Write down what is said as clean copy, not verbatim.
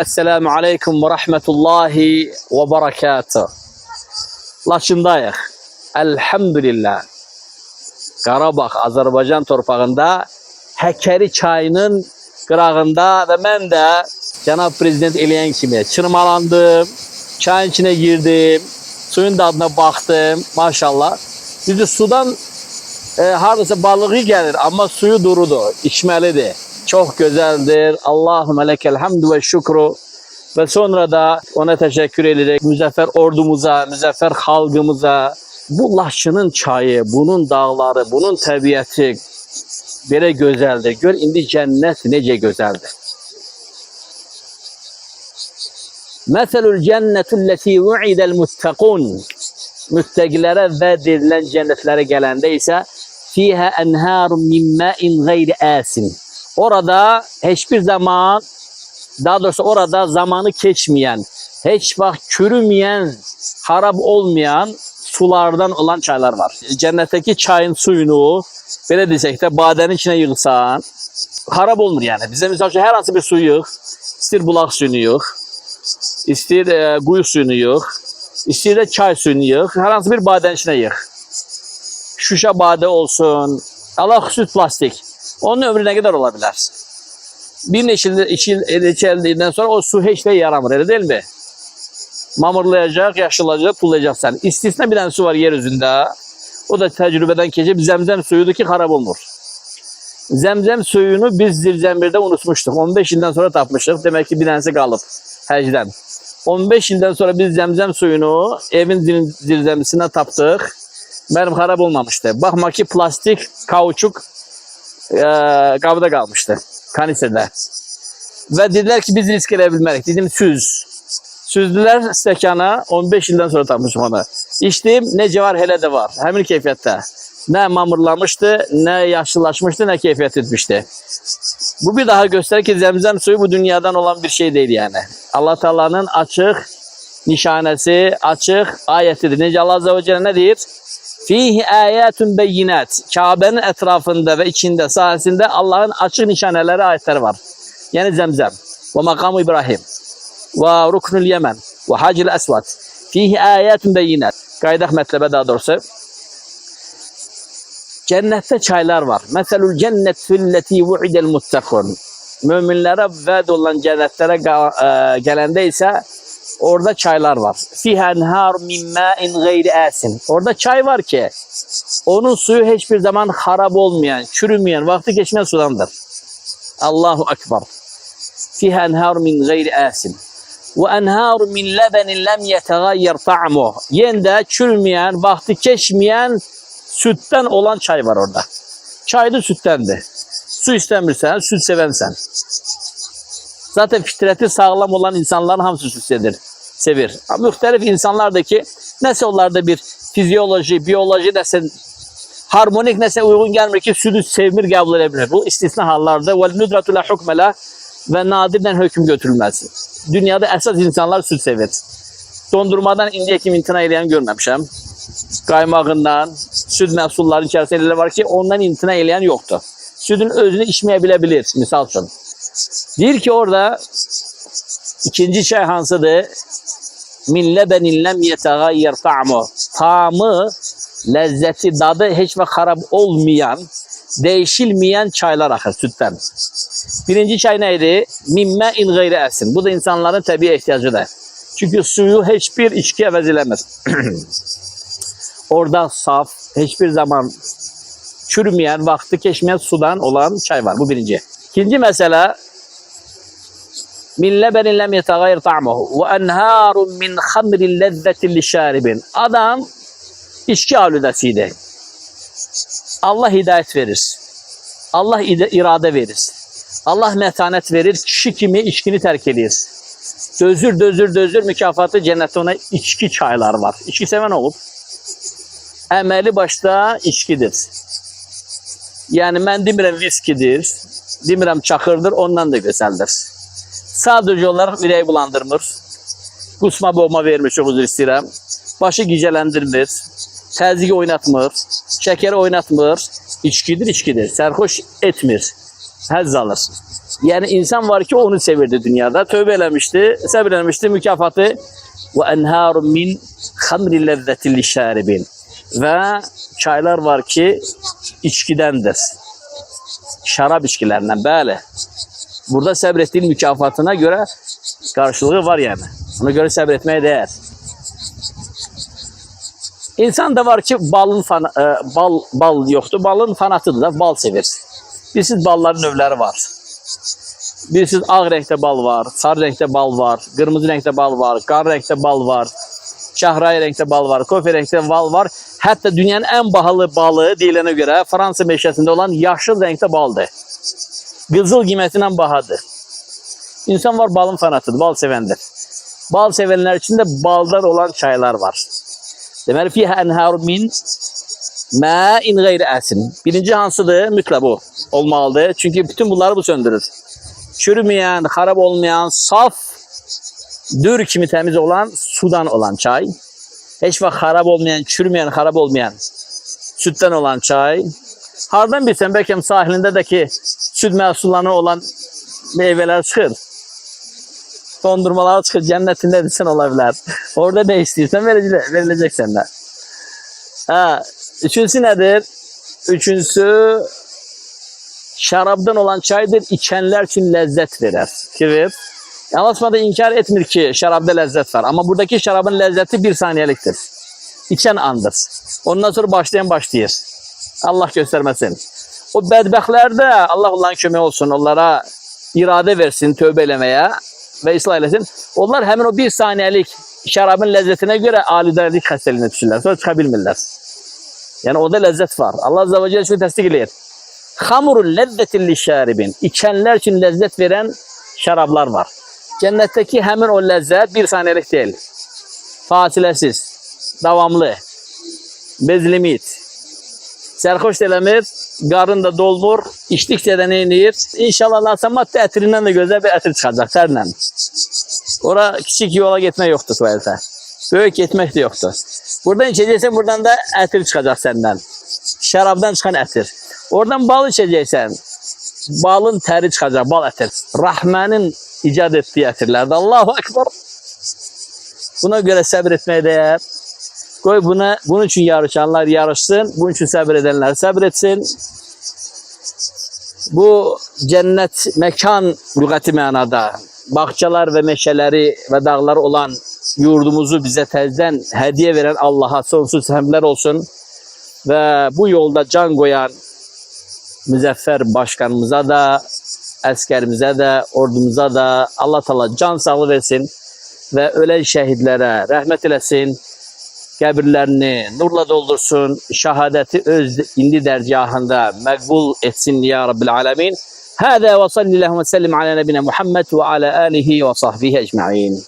Esselamu aleyküm ve rahmetullahi ve berekatuhu. Laçındayıq. Elhamdülillah. Qarabağ, Azərbaycan torpağında Həkəri çayının qırağında və mən də Cənab Prezident eləyən kimi çırmalandım, çayın içine girdim, suyun dadına baxdım, maşallah. Düzdür, sudan hardasa balığı gəlir, amma suyu durudur, içməlidir. Çok güzeldir. Allahümme lekel hamdu ve şükru. Ve sonra da ona teşekkür ederek müzəffər ordumuza, müzəffər xalqımıza, bu Laçının çayı, bunun dağları, bunun təbiəti belə gözəldir. Gör indi cənnət necə gözəldir. Məsəlül cənnətulləti vu'idəl muttaqun. Müttəqilərə vəd edilən cənnətlərə gələndə isə fiyhə enharun min ma'in gayri asin. Orada hiçbir zaman, daha doğrusu orada zamanı geçmeyen, hiç vaxt çürümeyen, harap olmayan sulardan olan çaylar var. Cennetteki çayın suyunu, belə desək də, badənin içine yığsan, harap olmur yani. Bizə misal üçün hər hansı bir suyu yığ, istir bulaq suyunu yığ, istir quyu suyunu yığ, istir də çay suyunu yığ, hər hansı bir badənin içine yığ. Şüşə badə olsun, Allah xüsus plastik. Onun ömrü ne kadar olabilir? Bir içildiğinden sonra o su hiç de yaramır, öyle değil mi? Mamurlayacak, yaşılacak, pullayacak sen. İstisna bir tane su var yeryüzünde. O da tecrübeden geçip zemzem suyudur ki harap olmur. Zemzem suyunu biz Zirzəmbirdə unutmuştuk. 15 yıldan sonra tapmıştık. Demek ki bir tanesi kalıp həcdən. 15 yıldan sonra biz zemzem suyunu evin zirzəmisine taptık. Benim harap olmamıştı. Bakma ki plastik, kauçuk qabda qalmışdı, kanisede. Ve dediler ki biz risk edebilmelik. Dedim süz. Süzdüler stəkana, 15 yıldan sonra tapmışım onu. İçtim, necə var, hele de var. Həmin keyfiyyətdə. Ne mamırlamıştı, ne yaşlılaşmıştı, ne keyfiyyət etmişti. Bu bir daha gösterir ki zemzem suyu bu dünyadan olan bir şey değil yani. Allah Teala'nın açık nişanesi, açık ayetidir. Necə Allah Azze ve Celle ne deyir? Fihi ayatun beyinat. Kabe'nin etrafında ve içinde, sahasında Allah'ın açık nişaneleri, ayetleri var. Yani Zemzem ve makamu İbrahim ve ruknul Yemen ve hacil esvat. Fihi ayatun beyinat. Qayıdaq mətləbə daha doğrusu. Cennette çaylar var. Meselul cennet filleti vu'idel muttaqun. Müminlere vəd olan cennetlere gelende ise orada çaylar var. Fiha enhar min ma'in gayri asin. Orada çay var ki onun suyu hiçbir zaman harap olmayan, çürümeyen, vakti geçmeyen sudandır. Allahu Ekber. Fiha enhar min gayri asin. Ve enhar min lebenin lem yetegayyer ta'muh. Yende çürümeyen, vakti geçmeyen sütten olan çay var orada. Çay da süttendi. Su istemirsen, süt sevensen. Zaten fitreti sağlam olan insanların hamısı süt sevir. Müxtəlif insanlardaki nəsə onlarda bir fizyoloji, biyoloji nəsə harmonik nəsə uygun gelmir ki sütü sevmir, qəbul edebilir. Bu istisna hallarda وَالْنُدْرَةُ لَا حُكْمَ لَا ve nadirden hüküm götürülmez. Dünyada esas insanlar süt sevir. Dondurmadan indiyə kimi imtina edən görməmişəm. Qaymağından, süt məhsullarının içərisində elə var ki ondan imtina edən yoktur. Sütün özünü içməyə bilir, misal üçün. Deyir ki orada ikinci çay hansıdır? Min lebenin lem yetegayyer ta'mu. Tamı, lezzeti, dadı hiç ve harap olmayan, değişilmeyen çaylar akır sütten. Birinci çay neydi? Min ma'in gayri asin. Bu da insanların tabii ihtiyacıdır. Çünkü suyu hiçbir içki əvəz eləmir. Orada saf, hiçbir zaman çürümeyen, vakti geçmeyen sudan olan çay var. Bu birinci. İkinci mesele min lebenin lem yetegayyer ta'muhu ve enharun min hamrin lezzetin lişaribin. Adam içki aludesiydi. Allah hidayet verir. Allah irade verir. Allah metanet verir. Kişi kimi içkini terk edir. Dözür mükafatı cennette ona içki çaylar var. İçki seven olup əməli başta içkidir. Yani mən demirəm viskidir, demirəm çaxırdır, ondan da gözəldir. Sadece olarak ürəyi bulandırmır. Qusma boğma vermir, çok üzr istəyirəm. Başı gicələndirmir. Təzyiqi oynatmır. Şəkeri oynatmır. İçkidir. Sərxoş etmir. həzz alır. Yəni insan var ki, onu sevirdi dünyada. Tövbə eləmişdi, səbr eləmişdi, mükafatı və enharun min xamri ləzzətin lişşaribin. Və çaylar var ki, içkidəndir. Şarab içkilərindən, bəli. Burada səbr etdiyin mükafatına görə qarşılığı var yəni. Ona görə səbr etməyə dəyər. İnsan da var ki, bal yoxdur, balın fanatıdır da, bal sevir. Bilirsiniz, balların növləri var. Bilirsiniz, ağ rəngdə bal var, sarı rəngdə bal var, qırmızı rəngdə bal var, qar rəngdə bal var, şahray rəngdə bal var, kofe rəngdə bal var. Hətta dünyanın ən bahalı balı deyilənə görə Fransa meşəsində olan yaşıl rəngdə baldır. Qızıl qiymətindən bahadır. İnsan var, balın fanatıdır, bal sevəndir. Bal sevənlər için de baldar olan çaylar var. Deməli, fiyhə ənhərun min məin qeyri əsin. Birinci hansıdır? Mütləq bu olmalıdır. Çünkü bütün bunları bu söndürür. Çürümeyen, xarab olmayan, saf, dür kimi təmiz olan, sudan olan çay. Heç vaxt xarab olmayan, çürümeyen, xarab olmayan, sütdən olan çay. Hardan bilsən, bəlkə sahilində də ki, süt məhsullarına olan meyvələr çıxır. Dondurmaları çıxır, cənnətində desən ola bilər. Orada ne istəyirsən, verilecek səndə. Üçüncüsü nədir? Üçüncüsü, şarabdan olan çaydır, içenler için lezzet verir. Fikir. Allah da inkar etmir ki şarabda lezzet var. Ama buradaki şarabın lezzeti bir saniyeliktir. İçen andır. Ondan sonra başlayan başlayır. Allah göstermesin. O bədbəxtlər də Allah onların kömək olsun. Onlara irade versin tövbe eləməyə ve ıslah eləsin. Onlar həmin o bir saniyelik şarabın lezzetine göre alüdərlik xəstəliyinə düşürlər. Sonra çıxa bilmirlər. Yani orada lezzet var. Allah Azze ve Celle şunu təsdiq eləyir. Hamurun lezzetin lişşaribin. İçenler için lezzet veren şarablar var. Cennetteki hemen o lezzet bir saniyelik değil. Fasilesiz, davamlı, bez limit. Sərxoş eləmir, qarın da dolmur, içdikcə də neynir? İnşallah Allah maddə ətirindən də gözəl bir ətir çıxacaq sərlə. Ora kiçik yola getmək yoxdur tuvaletə. Böyük getmək də yoxdur. Buradan içəcəksən, buradan da ətir çıxacaq səndən. Şərabdan çıxan ətir. Oradan bal içəcəksən, balın təri çıxacaq, bal ətir. Rahmənin icad etdiyi ətirlərdə. Allahu Ekber. Buna görə səbir etməyə dəyər. Qoy bunun için yarışanlar yarışsın, bunun için səbir edenler səbir etsin. Bu cennet mekan lügati mənada, bağçalar ve meşeleri ve dağları olan yurdumuzu bize tezden hediye veren Allah'a sonsuz həmdlər olsun. Ve bu yolda can koyan müzəffər başkanımıza da, əskerimize de, ordumuza da Allah Teala can sağlığı versin ve ölen şehidlere rəhmət eləsin. Qəbirlərini nurla doldursun, şəhadəti öz indi dərgahında məqbul etsin ya Rabbil alemin. Hədə və sallallahu və səllim alə nəbinə Muhammed və alə alihi və sahbihi ecmaîn.